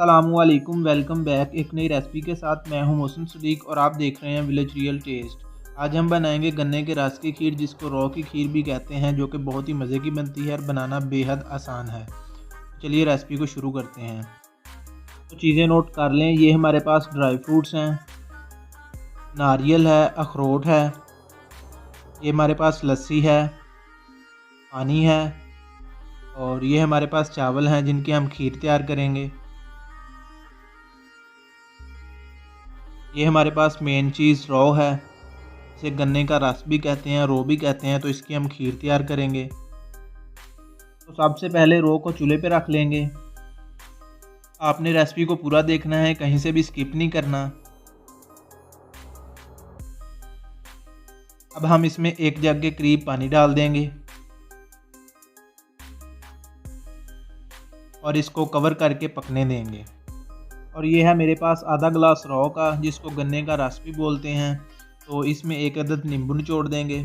अस्सलामुअलैकुम, welcome back एक नई रेसिपी के साथ। मैं हूं मोहसिन सदीक और आप देख रहे हैं विलेज रियल टेस्ट। आज हम बनाएंगे गन्ने के रस की खीर, जिसको रॉ की खीर भी कहते हैं, जो कि बहुत ही मज़े की बनती है और बनाना बेहद आसान है। चलिए रेसिपी को शुरू करते हैं। तो चीज़ें नोट कर लें। ये हमारे पास ड्राई फ्रूट्स हैं, नारियल है, अखरोट है, ये हमारे पास लस्सी है, पानी है, और ये हमारे पास चावल हैं जिनकी हम खीर तैयार करेंगे। ये हमारे पास मेन चीज़ रॉ है, इसे गन्ने का रस भी कहते हैं, रो भी कहते हैं, तो इसकी हम खीर तैयार करेंगे। तो सबसे पहले रो को चूल्हे पे रख लेंगे। आपने रेसिपी को पूरा देखना है, कहीं से भी स्किप नहीं करना। अब हम इसमें एक जग के करीब पानी डाल देंगे और इसको कवर करके पकने देंगे। और ये है मेरे पास आधा गिलास रॉ का, जिसको गन्ने का रस भी बोलते हैं। तो इसमें एक अदद नींबू निचोड़ देंगे।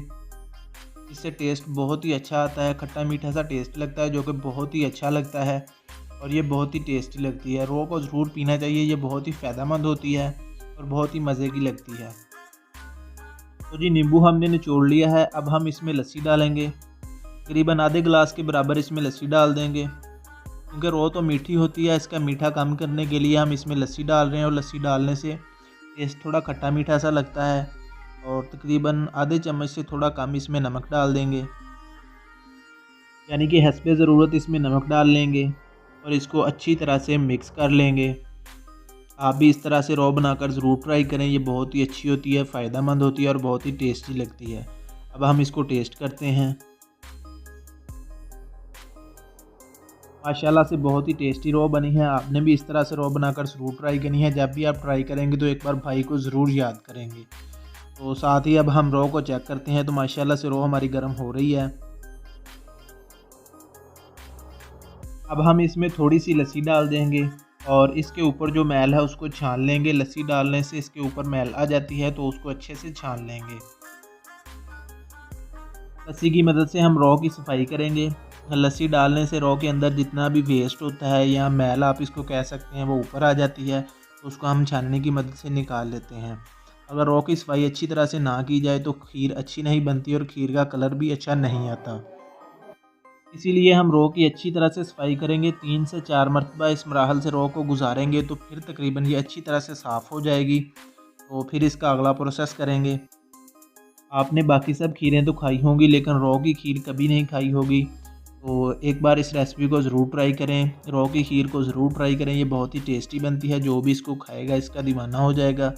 इससे टेस्ट बहुत ही अच्छा आता है, खट्टा मीठा सा टेस्ट लगता है, जो कि बहुत ही अच्छा लगता है और ये बहुत ही टेस्टी लगती है। रॉ को ज़रूर पीना चाहिए, ये बहुत ही फ़ायदेमंद होती है और बहुत ही मज़े की लगती है। तो जी नींबू हमने निचोड़ लिया है। अब हम इसमें लस्सी डालेंगे, करीबन आधे गिलास के बराबर इसमें लस्सी डाल देंगे। क्योंकि रॉ तो मीठी होती है, इसका मीठा कम करने के लिए हम इसमें लस्सी डाल रहे हैं, और लस्सी डालने से टेस्ट थोड़ा खट्टा मीठा सा लगता है। और तकरीबन आधे चम्मच से थोड़ा कम इसमें नमक डाल देंगे, यानी कि हस्बे ज़रूरत इसमें नमक डाल लेंगे और इसको अच्छी तरह से मिक्स कर लेंगे। आप भी इस तरह से रॉ बनाकर ज़रूर ट्राई करें, ये बहुत ही अच्छी होती है, फ़ायदेमंद होती है और बहुत ही टेस्टी लगती है। अब हम इसको टेस्ट करते हैं। माशाल्लाह से बहुत ही टेस्टी रॉ बनी है। आपने भी इस तरह से रॉ बनाकर ज़रूर ट्राई करनी है। जब भी आप ट्राई करेंगे तो एक बार भाई को ज़रूर याद करेंगे। तो साथ ही अब हम रॉ को चेक करते हैं। तो माशाल्लाह से रॉ हमारी गर्म हो रही है। अब हम इसमें थोड़ी सी लस्सी डाल देंगे और इसके ऊपर जो मैल है उसको छान लेंगे। लस्सी डालने से इसके ऊपर मैल आ जाती है, तो उसको अच्छे से छान लेंगे। लस्सी की मदद से हम रॉ की सफाई करेंगे। लस्सी डालने से रॉ के अंदर जितना भी वेस्ट होता है या मैल आप इसको कह सकते हैं, वो ऊपर आ जाती है, तो उसको हम छानने की मदद से निकाल लेते हैं। अगर रॉ की सफाई अच्छी तरह से ना की जाए तो खीर अच्छी नहीं बनती और खीर का कलर भी अच्छा नहीं आता। इसीलिए हम रॉ की अच्छी तरह से सफाई करेंगे। 3 से 4 मरतबा इस मराहल से रॉ को गुजारेंगे तो फिर तकरीबन ये अच्छी तरह से साफ़ हो जाएगी। तो फिर इसका अगला प्रोसेस करेंगे। आपने बाकी सब खीरें तो खाई होंगी, लेकिन रॉ की खीर कभी नहीं खाई होगी। तो एक बार इस रेसिपी को ज़रूर ट्राई करें, रॉ की खीर को ज़रूर ट्राई करें, ये बहुत ही टेस्टी बनती है। जो भी इसको खाएगा इसका दीवाना हो जाएगा।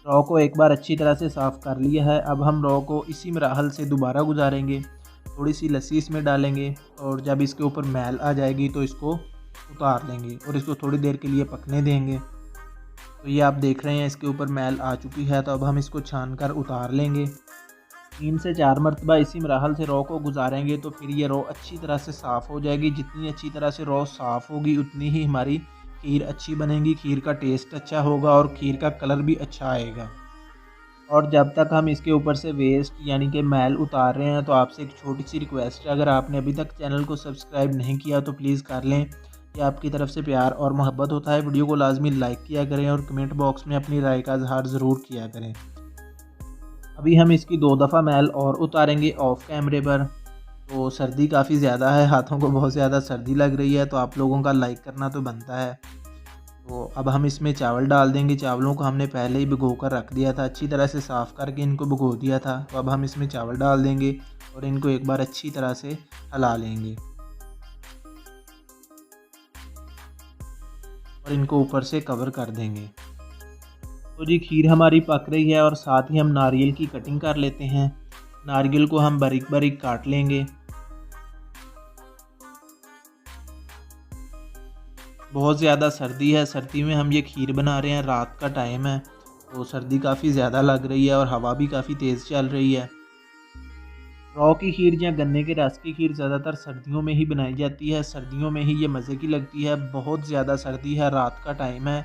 रॉ को एक बार अच्छी तरह से साफ़ कर लिया है। अब हम रॉ को इसी मराहल से दोबारा गुजारेंगे। थोड़ी सी लस्सी इसमें डालेंगे और जब इसके ऊपर मैल आ जाएगी तो इसको उतार लेंगे और इसको थोड़ी देर के लिए पकने देंगे। तो ये आप देख रहे हैं इसके ऊपर मैल आ चुकी है, तो अब हम इसको छान कर उतार लेंगे। 3 से 4 मरतबा इसी मराहल से रॉ को गुजारेंगे तो फिर ये रॉ अच्छी तरह से साफ़ हो जाएगी। जितनी अच्छी तरह से रॉ साफ़ होगी उतनी ही हमारी खीर अच्छी बनेगी, खीर का टेस्ट अच्छा होगा और खीर का कलर भी अच्छा आएगा। और जब तक हम इसके ऊपर से वेस्ट यानी कि मैल उतार रहे हैं, तो आपसे एक छोटी सी रिक्वेस्ट है, अगर आपने अभी तक चैनल को सब्सक्राइब नहीं किया तो प्लीज़ कर लें। ये आपकी तरफ से प्यार और मोहब्बत होता है। वीडियो को लाजमी लाइक किया करें और कमेंट बॉक्स में अपनी राय का इजहार ज़रूर किया करें। अभी हम इसकी 2 दफ़ा मैल और उतारेंगे ऑफ कैमरे पर। तो सर्दी काफ़ी ज़्यादा है, हाथों को बहुत ज़्यादा सर्दी लग रही है, तो आप लोगों का लाइक करना तो बनता है। तो अब हम इसमें चावल डाल देंगे। चावलों को हमने पहले ही भिगो कर रख दिया था, अच्छी तरह से साफ़ करके इनको भिगो दिया था। तो अब हम इसमें चावल डाल देंगे और इनको एक बार अच्छी तरह से हिला लेंगे और इनको ऊपर से कवर कर देंगे। तो जी खीर हमारी पक रही है और साथ ही हम नारियल की कटिंग कर लेते हैं। नारियल को हम बारीक बारीक काट लेंगे। बहुत ज़्यादा सर्दी है, सर्दी में हम ये खीर बना रहे हैं, रात का टाइम है, तो सर्दी काफ़ी ज़्यादा लग रही है और हवा भी काफ़ी तेज़ चल रही है। रॉ की खीर या गन्ने के रस की खीर ज़्यादातर सर्दियों में ही बनाई जाती है। सर्दियों में ही ये मज़े की लगती है। बहुत ज़्यादा सर्दी है, रात का टाइम है,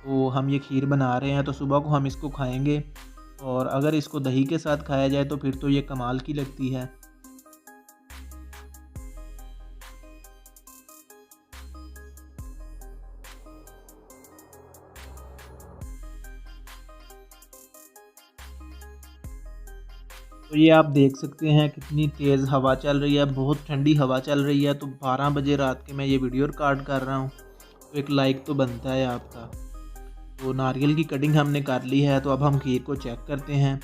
तो हम ये खीर बना रहे हैं, तो सुबह को हम इसको खाएँगे और अगर इसको दही के साथ खाया जाए तो फिर तो ये कमाल की लगती है। तो ये आप देख सकते हैं कितनी तेज़ हवा चल रही है, बहुत ठंडी हवा चल रही है। तो 12 बजे रात के मैं ये वीडियो रिकॉर्ड कर रहा हूँ, तो एक लाइक तो बनता है आपका। तो नारियल की कटिंग हमने कर ली है, तो अब हम खीर को चेक करते हैं।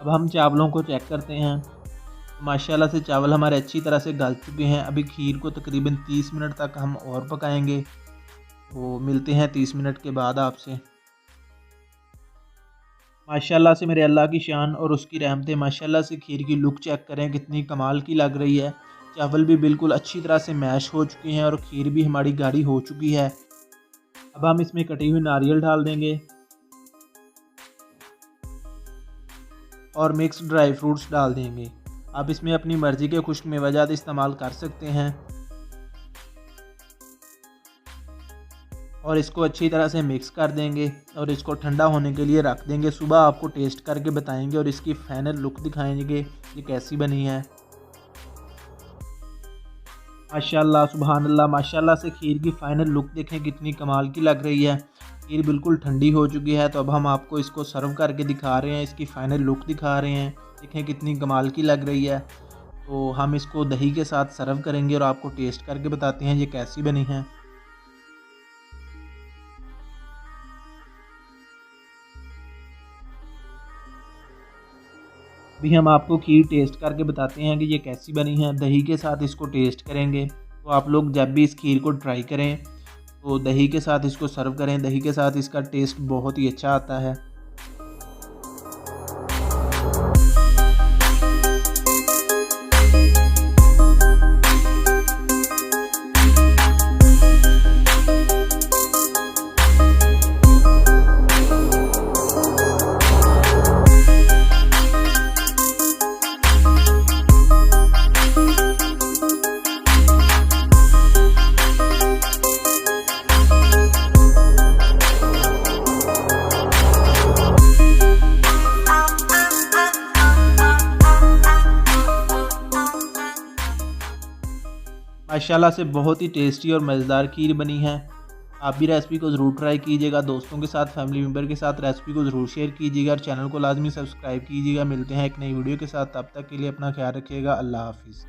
अब हम चावलों को चेक करते हैं। माशाल्लाह से चावल हमारे अच्छी तरह से गल चुके हैं। अभी खीर को तकरीबन 30 मिनट तक हम और पकाएंगे। तो मिलते हैं 30 मिनट के बाद आपसे। माशाल्लाह से मेरे अल्लाह की शान और उसकी रहमतें, माशाल्लाह से खीर की लुक चेक करें कितनी कमाल की लग रही है। चावल भी बिल्कुल अच्छी तरह से मैश हो चुके हैं और खीर भी हमारी गाढ़ी हो चुकी है। अब हम इसमें कटी हुई नारियल डाल देंगे और मिक्स ड्राई फ्रूट्स डाल देंगे। आप इसमें अपनी मर्ज़ी के खुश्क मेवाजात इस्तेमाल कर सकते हैं और इसको अच्छी तरह से मिक्स कर देंगे और इसको ठंडा होने के लिए रख देंगे। सुबह आपको टेस्ट करके बताएंगे और इसकी फाइनल लुक दिखाएंगे ये कैसी बनी है। माशाल्लाह सुभान अल्लाह, माशाल्लाह से खीर की फ़ाइनल लुक देखें कितनी कमाल की लग रही है। खीर बिल्कुल ठंडी हो चुकी है। तो अब हम आपको इसको सर्व करके दिखा रहे हैं, इसकी फ़ाइनल लुक दिखा रहे हैं। देखें कितनी कमाल की लग रही है। तो हम इसको दही के साथ सर्व करेंगे और आपको टेस्ट करके बताते हैं ये कैसी बनी है। अभी हम आपको खीर टेस्ट करके बताते हैं कि ये कैसी बनी है। दही के साथ इसको टेस्ट करेंगे। तो आप लोग जब भी इस खीर को ट्राई करें तो दही के साथ इसको सर्व करें। दही के साथ इसका टेस्ट बहुत ही अच्छा आता है। माशाल्लाह से बहुत ही टेस्टी और मज़ेदार खीर बनी है। आप भी रेसिपी को ज़रूर ट्राई कीजिएगा। दोस्तों के साथ, फैमिली मेम्बर के साथ रेसिपी को ज़रूर शेयर कीजिएगा और चैनल को लाजमी सब्सक्राइब कीजिएगा। मिलते हैं एक नई वीडियो के साथ, तब तक के लिए अपना ख्याल रखिएगा। अल्लाह हाफिज़।